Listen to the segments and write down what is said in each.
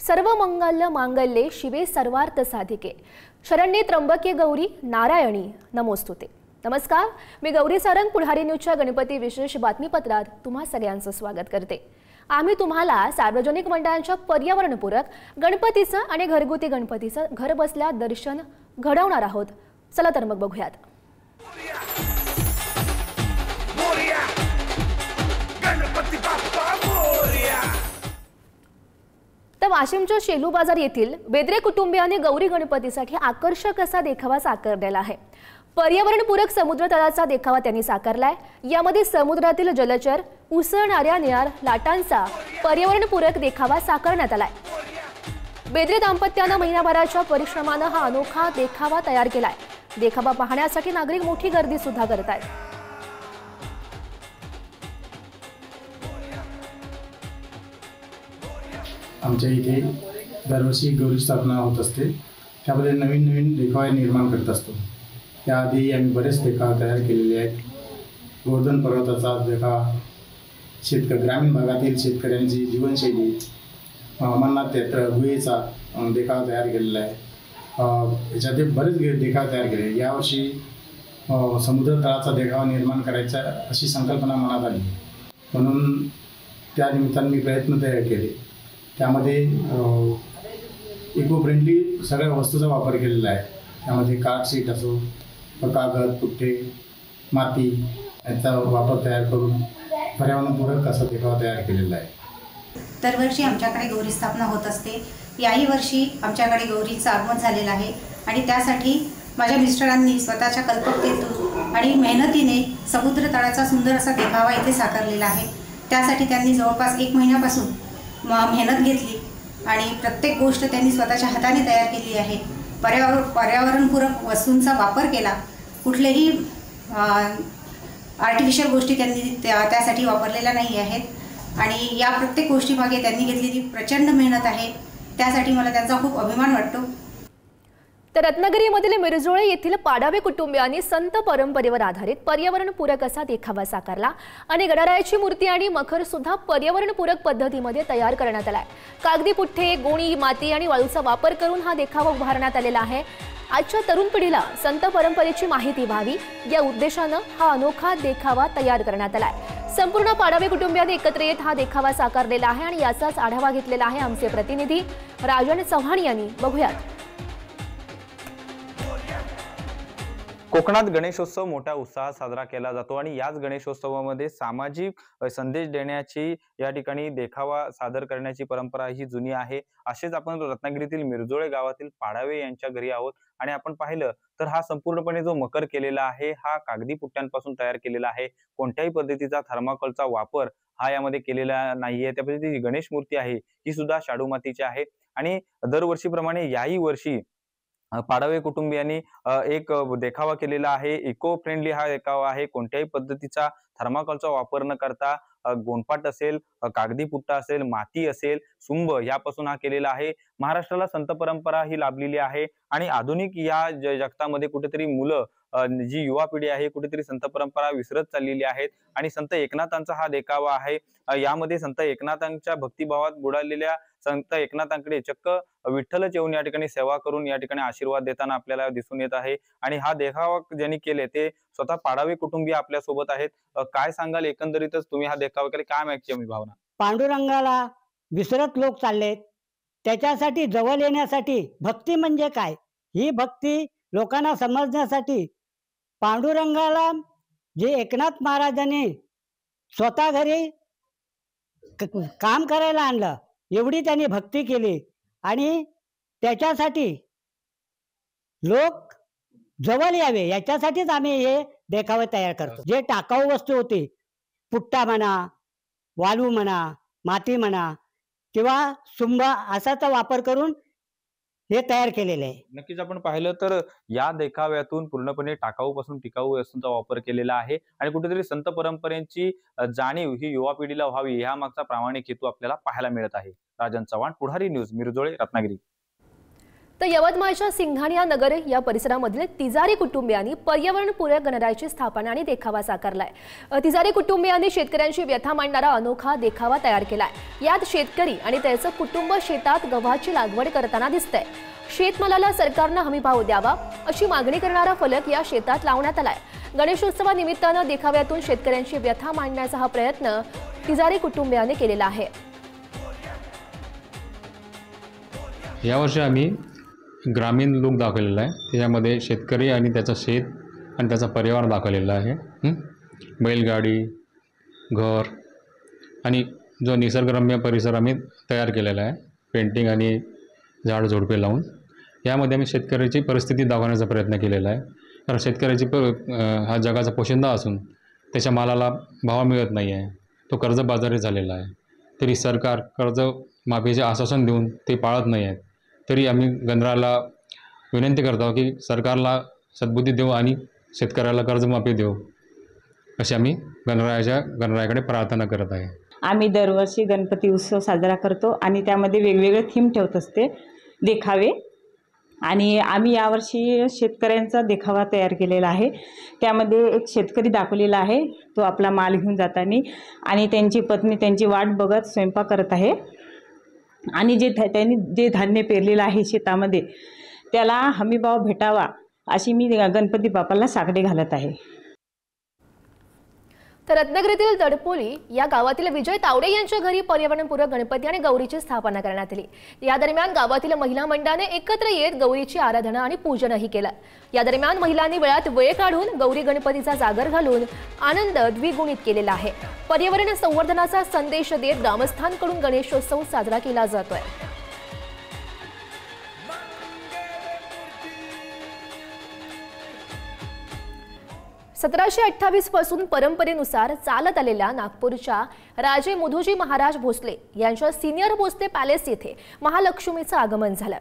सर्व मंगल मांगल्ये शिवे सर्वार्थ साधिके शरण्ये त्र्यंबके गौरी नारायणी नमोस्तुते। नमस्कार, मी गौरी सारंग पुढारी न्यूजच्या गणपती विशेष बातमीपत्रात तुम्हा सगळ्यांचं स्वागत करते। आम्ही तुम्हाला सार्वजनिक मंडळांच्या पर्यावरणपूरक गणपतीचं आणि घरगुती गणपतीचं घर बसल्या दर्शन घडवणार आहोत। चला तर मग बघूयात। तर वाशिमच्या शेलू बाजार येथील बेद्रे कुटुंबियांनी गौरी गणपतीसाठी आकर्षक असा देखावा साकारलेला आहे। पर्यावरणपूरक समुद्र तळाचा देखावा त्यांनी साकारलाय। यामध्ये समुद्रातील जलचर, उसळणाऱ्या निळार लाटांचा पर्यावरणपूरक देखावा साकारण्यात आलाय। बेद्रे दाम्पत्यानं महिनाभराच्या परिश्रमानं हा अनोखा देखावा तयार केलाय। देखावा पाहण्यासाठी नागरिक मोठी गर्दी सुद्धा करतात। आमच्या इथे दरवर्षी गौरी स्थापना होत असते। त्यामध्ये नवीन नवीन देखावे निर्माण करत असतो। त्याआधी आम्ही बरेच देखावे तयार केलेले आहेत। गोवर्धन पर्वताचा देखावा, ग्रामीण भागातील शेतकऱ्यांची जीवनशैली, अमरनाथ यात्रा गुहेचा देखावा तयार केलेला आहे। याच्यात बरेच देखावे तयार केले। यावर्षी समुद्र तळाचा देखावा निर्माण करायचा अशी संकल्पना मनात आली, म्हणून त्या निमित्ताने मी प्रयत्न तयार केले। त्यामध्ये इको फ्रेंडली सगळ्या वस्तूचा वापर केलेला आहे। त्यामध्ये कार्ड शीट असो, कागद, पुठ्ठे, माती याचा वापर तयार करून पर्यावरणपूरक असा देखावा तयार केलेला आहे। दरवर्षी आमच्याकडे गौरी स्थापना होत असते। याही वर्षी आमच्याकडे गौरीचं आगमन झालेलं आहे आणि त्यासाठी माझ्या मिस्टरांनी स्वतःच्या कल्पकतेतून आणि मेहनतीने समुद्र तळाचा सुंदर असा देखावा इथे साकारलेला आहे। त्यासाठी त्यांनी जवळपास 1 महिन्यापासून मेहनत घेतली आणि प्रत्येक गोष्ट त्यांनी स्वतःच्या हाताने तयार केली आहे। पर्यावरणपूरक वस्तूंचा वापर केला। कुठलेही आर्टिफिशियल गोष्टी त्यांनी त्यासाठी वापरलेल्या नाही आहेत आणि या प्रत्येक गोष्टीमागे त्यांनी घेतलेली प्रचंड मेहनत आहे। त्यासाठी मला त्यांचा खूप अभिमान वाटतो। तर रत्नागिरीमधील मिरजोळे येथील पाडावे कुटुंबियांनी संत परंपरेवर आधारित पर्यावरणपूरक असा देखावा साकारला आणि गणरायाची मूर्ती आणि मखर सुद्धा पर्यावरणपूरक पद्धतीमध्ये तयार करण्यात आलाय। कागदी पुठ्ठे, गोणी, माती आणि वाळूचा वापर करून हा देखावा उभारण्यात आलेला आहे। आजच्या तरुण पिढीला संत परंपरेची माहिती व्हावी या उद्देशानं हा अनोखा देखावा तयार करण्यात आलाय। संपूर्ण पाडावे कुटुंबियांनी एकत्र येत हा देखावा साकारलेला आहे आणि याचाच आढावा घेतलेला आहे आमचे प्रतिनिधी राजन चव्हाण यांनी। बघूयात। कोकणात गणेशोत्सव मोठ्या उत्साहात साजरा केला जातो आणि याच गणेशोत्सवामध्ये सामाजिक संदेश देण्याची या ठिकाणी देखावा सादर करण्याची परंपरा ही जुनी आहे। असेच आपण रत्नागिरीतील मिरजोळे गावातील पाडावे यांच्या घरी आहोत आणि आपण पाहिलं तर हा संपूर्णपणे जो मकर केलेला आहे हा कागदी पुठ्ठ्यांपासून तयार केलेला आहे। कोणत्याही पद्धतीचा थर्माकोलचा वापर हा यामध्ये केलेला नाहीये। त्या पद्धतीची गणेश मूर्ती आहे ही सुद्धा शाडू मातीची आहे आणि दरवर्षीप्रमाणे याही वर्षी पाडावे कुटुंबियांनी एक देखावा केलेला आहे। इको फ्रेंडली हा देखावा आहे। कोणत्याही पद्धतीचा थर्माकोलचा वापर न करता गोंडपाट असेल, कागदी पुट्टा असेल, माती असेल, सुंब यापासून हा केलेला आहे। महाराष्ट्राला संत परंपरा ही लाभलेली आहे आणि आधुनिक या जगतामध्ये कुठेतरी मुलं जी युवा पिढी आहे कुठेतरी संत परंपरा विसरत चाललेली आहेत आणि संत एकनाथांचा हा देखावा आहे। यामध्ये संत एकनाथांच्या भक्तिभावात बुडालेल्या संत एकनाथांकडे चक्क विठ्ठलच येऊन या ठिकाणी सेवा करून या ठिकाणी आशीर्वाद देताना आपल्याला दिसून येत आहे आणि हा देखावा ज्यांनी केले ते स्वतः पाडावे कुटुंबीय आपल्या सोबत आहेत। काय सांगाल, एकंदरीतच तुम्ही हा देखावा केला, काय मागची भावना? पांडुरंगाला विसरत लोक चाललेत, त्याच्यासाठी जवळ येण्यासाठी भक्ती म्हणजे काय ही भक्ती लोकांना समजण्यासाठी पांडुरंगाला जे एकनाथ महाराजांनी स्वतः घरी काम करायला आणलं, एवढी त्यांनी भक्ती केली आणि त्याच्यासाठी लोक जवळ यावे याच्यासाठीच आम्ही हे देखावे तयार करतो। जे टाकाऊ वस्तू होती, पुट्टा म्हणा, वाळू म्हणा, माती म्हणा किंवा सुंबा असाचा वापर करून हे तयार केलेले आहे। नक्कीच आपण पाहिलं तर या देखाव्यातून पूर्णपणे टाकाऊ पासून टिकाऊ वस्तूंचा वापर केलेला आहे आणि कुठेतरी संत परंपरेची जाणीव ही युवा पिढीला व्हावी या मागचा प्रामाणिक हेतू आपल्याला पाहायला मिळत आहे। राजन चव्हाण, पुढारी न्यूज, मिरजोळे, रत्नागिरी। तर यवतमाळच्या सिंघाणिया नगर या परिसरामधील तिजारी कुटुंबियांनी पर्यावरणपूरक गणरायाची स्थापना आणि देखावा साकारलाय। तिजारी कुटुंबियांनी शेतकऱ्यांची व्यथा मांडणारा अनोखा देखावा तयार केलाय। यात शेतकरी आणि त्याचं कुटुंब शेतात गव्हाची लागवड करताना दिसतंय। शेतमालाला सरकारनं हमीभाव द्यावा अशी मागणी करणारा फलक या शेतात लावण्यात आलाय। गणेशोत्सवानिमित्तानं देखाव्यातून शेतकऱ्यांची व्यथा मांडण्याचा हा प्रयत्न तिजारी कुटुंबियांनी केलेला आहे। यावर्षी आम्ही ग्रामीण लूक दाखवलेला आहे। त्याच्यामध्ये शेतकरी आणि त्याचं शेत आणि त्याचा परिवार दाखवलेला आहे। बैलगाडी, घर आणि जो निसर्गरम्य परिसर आम्ही तयार केलेला आहे पेंटिंग आणि झाड झुडपे लावून। यामध्ये आम्ही शेतकऱ्याची परिस्थिती दाखवण्याचा प्रयत्न केलेला आहे। कारण शेतकऱ्याची हा जगाचा पोशिंदा असून त्याच्या मालाला भाव मिळत नाही आहे, तो कर्जबाजारी झालेला आहे। तरी सरकार कर्ज माफीचे आश्वासन देऊन ते पाळत नाही आहेत। तरी आम्ही गणरायाला विनंती करतो की सरकारला सद्बुद्धी देऊ आणि शेतकऱ्याला कर्जमाफी देऊ, अशी आम्ही गणरायाकडे प्रार्थना करत आहे। आम्ही दरवर्षी गणपती उत्सव साजरा करतो आणि त्यामध्ये वेगवेगळे थीम ठेवत असते, देखावे। आणि आम्ही यावर्षी शेतकऱ्यांचा देखावा तयार केलेला आहे। त्यामध्ये एक शेतकरी दाखवलेला आहे, तो आपला माल घेऊन जाताना आणि त्यांची पत्नी त्यांची वाट बघत स्वयंपाक करत आहे आणि त्यांनी जे धान्य पेरलेलं आहे शेतामध्ये त्याला हमीभाव भेटावा अशी मी गणपती बाप्पाला साकडे घालत आहे। तर रत्नागिरीतील तडपोली या गावातील विजय तावडे यांच्या घरी पर्यावरणपूरक गणपती आणि गौरीची स्थापना करण्यात आली। या दरम्यान गावातील महिला मंडळाने एकत्र येत गौरीची आराधना आणि पूजनही केलं। या दरम्यान महिलांनी वेळात वेळ काढून गौरी गणपतीचा जागर घालून आनंद द्विगुणित केलेला आहे। पर्यावरण संवर्धनाचा संदेश देत ग्रामस्थांकडून गणेशोत्सव साजरा केला जातोय। 1728 पासून परंपरेनुसार चालत आलेल्या नागपूरच्या राजे मुधोजी महाराज भोसले यांच्या सिनियर भोसले पॅलेस येथे महालक्ष्मीचं आगमन झालं।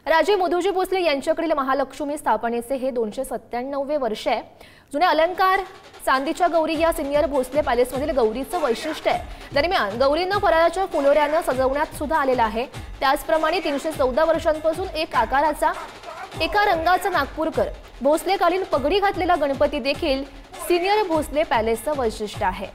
राजे मुधोजी भोसले यांच्याकडील महालक्ष्मी स्थापनेचे हे 297वे वर्ष आहे। जुने अलंकार, चांदीच्या गौरी या सिनियर भोसले पॅलेसमधील गौरीचं वैशिष्ट्य आहे। दरम्यान गौरींना फराळाच्या फुलोऱ्यानं सजवण्यात सुद्धा आलेलं आहे। त्याचप्रमाणे 314 वर्षांपासून एका रंगाचा नागपूरकर भोसलेकालीन पगडी घातलेला गणपती देखील सिनियर भोसले पॅलेसचं वैशिष्ट्य आहे।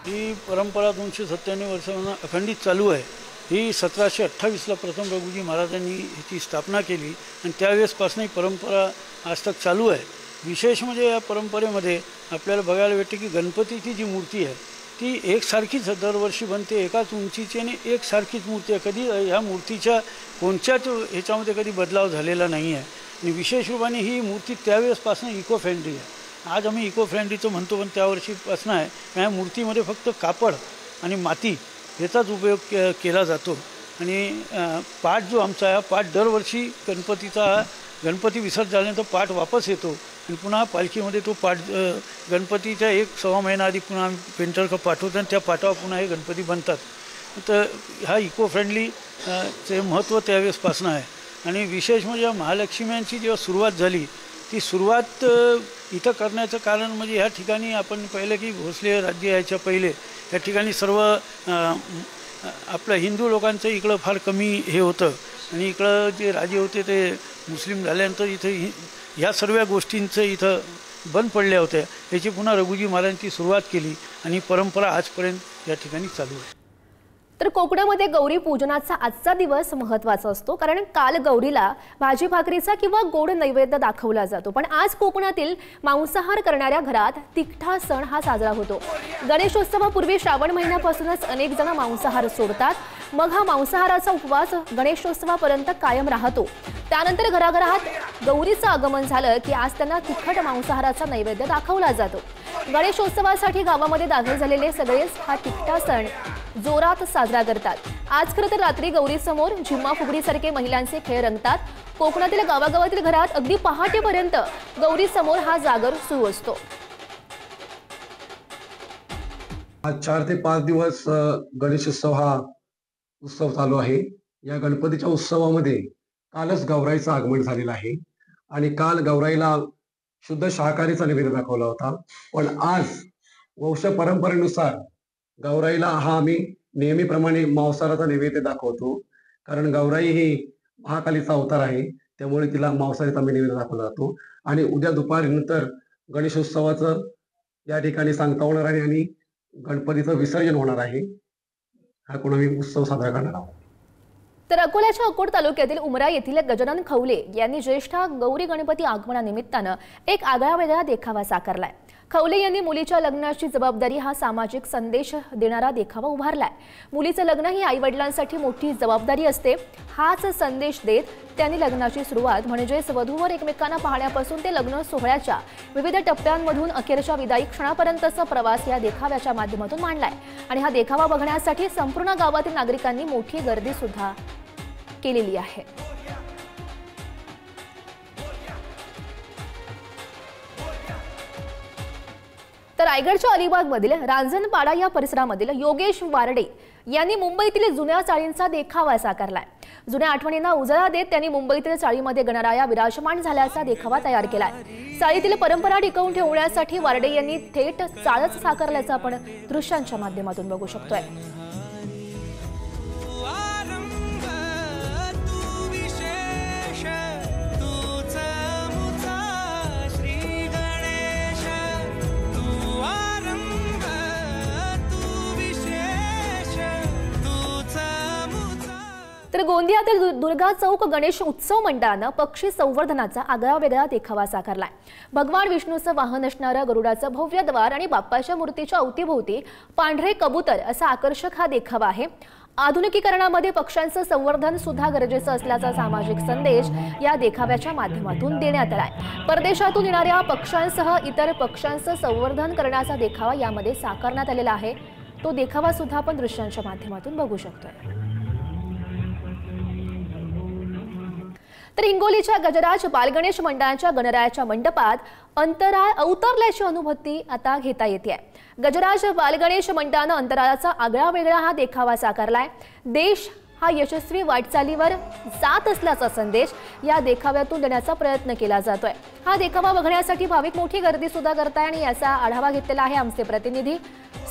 ही परंपरा 297 वर्षांना अखंडित चालू आहे। ही 1728ला प्रथम रघुजी महाराजांनी ह्याची स्थापना केली आणि त्यावेळेसपासून ही परंपरा आज तक चालू आहे। विशेष म्हणजे या परंपरेमध्ये आपल्याला बघायला भेटते की गणपतीची जी मूर्ती आहे ती एकसारखीच दरवर्षी बनते, एकाच उंचीची आणि एकसारखीच मूर्ती आहे। कधी ह्या मूर्तीच्या कोणत्याच ह्याच्यामध्ये कधी बदलाव झालेला नाही आहे आणि विशेष रूपाने ही मूर्ती त्यावेळेसपासून इको फ्रेंडली आहे। आज आम्ही इको फ्रेंडलीचं म्हणतो, पण त्या वर्षीपासून आहे। या मूर्तीमध्ये फक्त कापड आणि माती याचाच उपयोग केला जातो आणि पाट जो आमचा आहे पाट दरवर्षी गणपती विसर्जन झाल्यानंतर पाट वापस येतो आणि पुन्हा पालखीमध्ये तो पाट गणपतीच्या 1-1.25 महिना आधी पुन्हा आम्ही पेंटरला पाठवतो आणि त्या पाटावर पुन्हा हे गणपती बनतात। तर हा इको फ्रेंडली चे महत्त्व त्यावेळेसपासून आहे आणि विशेष म्हणजे महालक्ष्म्यांची जेव्हा सुरुवात झाली ती सुरुवात इथं करण्याचं कारण म्हणजे ह्या ठिकाणी आपण पाहिलं की भोसले राज्य यायच्या पहिले या ठिकाणी सर्व आपलं हिंदू लोकांचं इकडं फार कमी हे होतं आणि इकडं जे राजे होते ते मुस्लिम झाल्यानंतर इथं ह्या सर्व गोष्टींचं इथं बंद पडल्या होत्या। याची पुन्हा रघुजी महाराजांची सुरुवात केली आणि परंपरा आजपर्यंत या ठिकाणी चालू आहे। तर कोकणामध्ये गौरी पूजनाचा आजचा दिवस महत्त्वाचा असतो, कारण काल गौरीला भाजी भाकरीचा किंवा गोड नैवेद्य दाखवला जातो। पण आज कोकणातील मांसाहार करणाऱ्या घरात तिखटा सण हा साजरा होतो। गणेशोत्सवापूर्वी श्रावण महिन्यापासूनच अनेक जण मांसाहार सोडतात, मग हा मांसाहाराचा उपवास गणेशोत्सवापर्यंत कायम राहतो। त्यानंतर घराघरात गौरीचं आगमन झालं की आज त्यांना तिखट मांसाहाराचा नैवेद्य दाखवला जातो। गणेशोत्सवासाठी गावामध्ये दाखल झालेले सगळेच हा तिखटा सण जोरात साजरा करतात। आज खरं तर रात्री गौरीसमोर झिम्मा फुगडीसारखे महिलांचे खेळ रंगतात। कोकणातील गावागावातील घरात अगदी पहाटेपर्यंत गौरीसमोर हा जागर सुरू असतो। आज 4 ते 5 दिवस गणेशोत्सव हा उत्सव चालू आहे। या गणपतीच्या उत्सवामध्ये कालच गौराईचं आगमन झालेलं आहे आणि काल गौराईला शुद्ध शाकाहारीचा नैवेद्य दाखवला होता, पण आज वंश परंपरेनुसार गौराईला हा आम्ही नेहमीप्रमाणे मांसाहाराचा नैवेद्य दाखवतो, कारण गौराई ही महाकालीचा अवतार आहे, त्यामुळे तिला मांसाहाराचा नैवेद्य दाखवला जातो. आणि उद्या दुपारीनंतर गणेशोत्सवाचं या ठिकाणी सांगता होणार आहे आणि गणपतीचं विसर्जन होणार आहे. हा आम्ही उत्सव साजरा करणार आहोत. तर अकोल्याच्या अकोट तालुक्यातील उमरा येथील गजानन खवले यांनी ज्येष्ठ गौरी गणपती आगमनानिमित्तानं एक आगळावेगळा देखावा साकारलाय. खवले यांनी मुलीच्या लग्नाची जबाबदारी हा सामाजिक संदेश देणारा देखावा उभारलाय. मुलीचं लग्न ही आईवडिलांसाठी मोठी जबाबदारी असते, हाच संदेश देत त्यांनी लग्नाची सुरुवात म्हणजेच वधूवर एकमेकांना पाहण्यापासून ते लग्न सोहळ्याच्या विविध टप्प्यांमधून अखेरच्या विदाई क्षणापर्यंतचा प्रवास या देखाव्याच्या माध्यमातून मांडलाय. आणि हा देखावा बघण्यासाठी संपूर्ण गावातील नागरिकांनी मोठी गर्दी सुद्धा केलेली आहे. तर रायगडच्या अलिबागमधील रांजणपाडा या परिसरामधील योगेश वारडे यांनी मुंबईतील जुन्या चाळींचा देखावा साकारलाय. जुन्या आठवणींना उजाळा देत त्यांनी मुंबईतील चाळीमध्ये गणराया विराजमान झाल्याचा देखावा तयार केलाय. चाळीतील परंपरा टिकवून ठेवण्यासाठी वारडे यांनी थेट चाळच साकारल्याचं आपण दृश्यांच्या माध्यमातून बघू शकतोय. तर गोंदियातील दुर्गा चौक गणेश उत्सव मंडळानं पक्षी संवर्धनाचा आगळा वेगळा देखावा साकारलाय. भगवान विष्णूचं वाहन असणारं गरुडाचं भव्य द्वार आणि बाप्पाच्या मूर्तीच्या अवतीभोवती पांढरे कबूतर असा आकर्षक हा देखावा आहे. आधुनिकीकरणामध्ये पक्ष्यांचं संवर्धन सुद्धा गरजेचं असल्याचा सामाजिक संदेश या देखाव्याच्या माध्यमातून देण्यात आलाय. परदेशातून येणाऱ्या पक्ष्यांसह इतर पक्ष्यांचं संवर्धन करण्याचा देखावा यामध्ये साकारण्यात आलेला आहे. तो देखावा सुद्धा आपण दृश्यांच्या माध्यमातून बघू शकतोय. तर हिंगोलीच्या गजराज बालगणेश मंडळाच्या गणरायाच्या मंडपात अंतराळ अवतरल्याची अनुभूती आता घेता येते. गजराज बालगणेश मंडळानं अंतराळाचा आगळा वेगळा हा देखावा साकारलाय. देश हा यशस्वी वाटचालीवर जात असल्याचा संदेश या देखाव्यातून देण्याचा प्रयत्न केला जातोय. हा देखावा बघण्यासाठी भाविक मोठी गर्दी सुद्धा करताय आणि याचा आढावा घेतलेला आहे आमचे प्रतिनिधी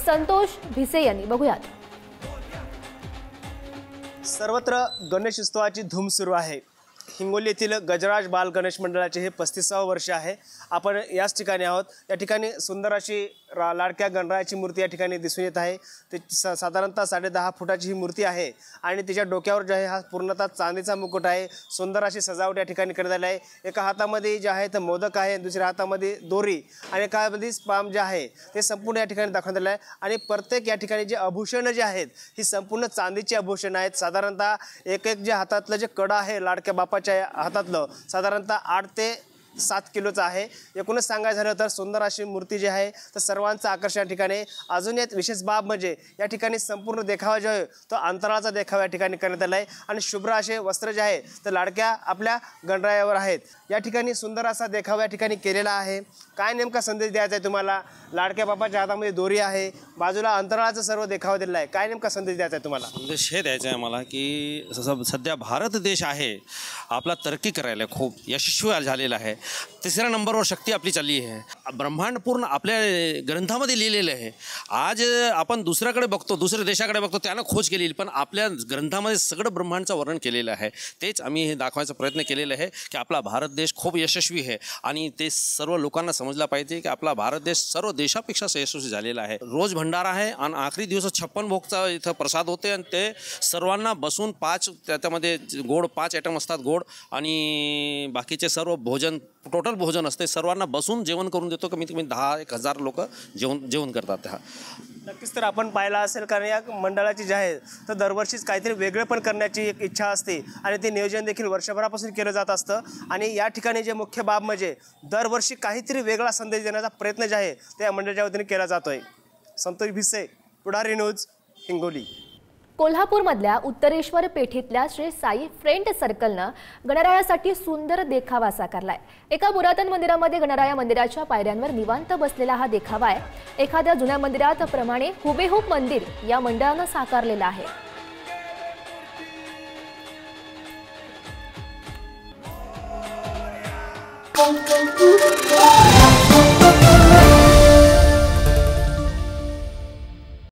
संतोष भिसे यांनी. बघूयात. सर्वत्र गणेशोत्सवाची धूम सुरू आहे. हिंगोली येथील गजराज बाल गणेश मंडळाचे हे 35वे वर्ष आहे. आपण याच ठिकाणी आहोत. या ठिकाणी सुंदर अशी लाडक्या गणरायाची मूर्ती या ठिकाणी दिसून येत आहे. ते साधारणतः 10.5 फुटाची ही मूर्ती आहे आणि तिच्या डोक्यावर जे आहे हा पूर्णतः चांदीचा मुकुट आहे. सुंदर अशी सजावट या ठिकाणी करण्यात आली आहे. एका हातामध्ये जे आहे तर मोदक आहे, दुसऱ्या हातामध्ये दोरी आणि एका हातामध्ये पाम जे आहे ते संपूर्ण या ठिकाणी दाखवण्यात आलं आहे. आणि प्रत्येक या ठिकाणी जे आभूषणं जे आहेत ही संपूर्ण चांदीची आभूषणं आहेत. साधारणतः एक जे हातातलं जे कडं आहे लाडक्या बापाच्या हातातलं साधारणतः 8 ते 7 किलोचा आहे. एकूणच सांगायचं झालं तर सुंदर अशी मूर्ती जी आहे तर सर्वांचं आकर्षण या ठिकाणी. अजून एक विशेष बाब म्हणजे या ठिकाणी संपूर्ण देखावा जो आहे तो अंतराळाचा देखावा या ठिकाणी करण्यात आला आहे. आणि शुभ्र असे वस्त्र जे आहे तर लाडक्या आपल्या गणरायावर आहेत. या ठिकाणी सुंदर असा देखावा या ठिकाणी केलेला आहे. काय नेमका संदेश द्यायचा आहे तुम्हाला? लाडक्या बापाच्या हातामध्ये दोरी आहे, बाजूला अंतराळाचा सर्व देखावा दिलेला आहे. काय नेमका संदेश द्यायचा आहे तुम्हाला? संदेश हे द्यायचा आहे मला की सध्या भारत देश आहे आपला तरक्की करायला खूप यशस्वी झालेला आहे. 3ऱ्या नंबरवर शक्ती आपली चालली आहे. ब्रह्मांड पूर्ण आपल्या ग्रंथामध्ये लिहिलेलं आहे. आज आपण दुसऱ्याकडे बघतो, दुसऱ्या देशाकडे बघतो, त्यानं खोज केलेली, पण आपल्या ग्रंथामध्ये सगळं ब्रह्मांडचं वर्णन केलेलं आहे. तेच आम्ही हे दाखवायचा प्रयत्न केलेला आहे की आपला भारत देश खूप यशस्वी आहे आणि ते सर्व लोकांना समजला पाहिजे की आपला भारत देश सर्व देशापेक्षा यशस्वी झालेला आहे. रोज भंडारा आहे आणि आखरी दिवस 56 भोगचा इथं प्रसाद होते आणि ते सर्वांना बसून 5 त्याच्यामध्ये गोड 5 आयटम असतात गोड आणि बाकीचे सर्व भोजन टोटल भोजन असते. सर्वांना बसून जेवण करून देतो. कमीत कमी 10,000 लोक जेवण करतात. नक्कीच. तर आपण पाहिलं असेल कारण या मंडळाची जी आहे तर दरवर्षीच काहीतरी वेगळं पण करण्याची एक इच्छा असते आणि ते नियोजन देखील वर्षभरापासून केलं जात असतं. आणि या ठिकाणी जे मुख्य बाब म्हणजे दरवर्षी काहीतरी वेगळा संदेश देण्याचा प्रयत्न जे आहे ते या मंडळाच्या वतीने केला जातोय. संतोष भिसे, पुढारी न्यूज, हिंगोली. कोल्हापूरमधल्या उत्तरेश्वर पेठेतल्या श्री साई फ्रेंड सर्कलनं गणरायासाठी सुंदर देखावा साकारलाय. एका पुरातन मंदिरामध्ये गणराया मंदिराच्या पायऱ्यांवर निवांत बसलेला हा देखावा आहे. एखाद्या जुन्या मंदिरात प्रमाणे हुबेहूब मंदिर या मंडळानं साकारलेलं आहे.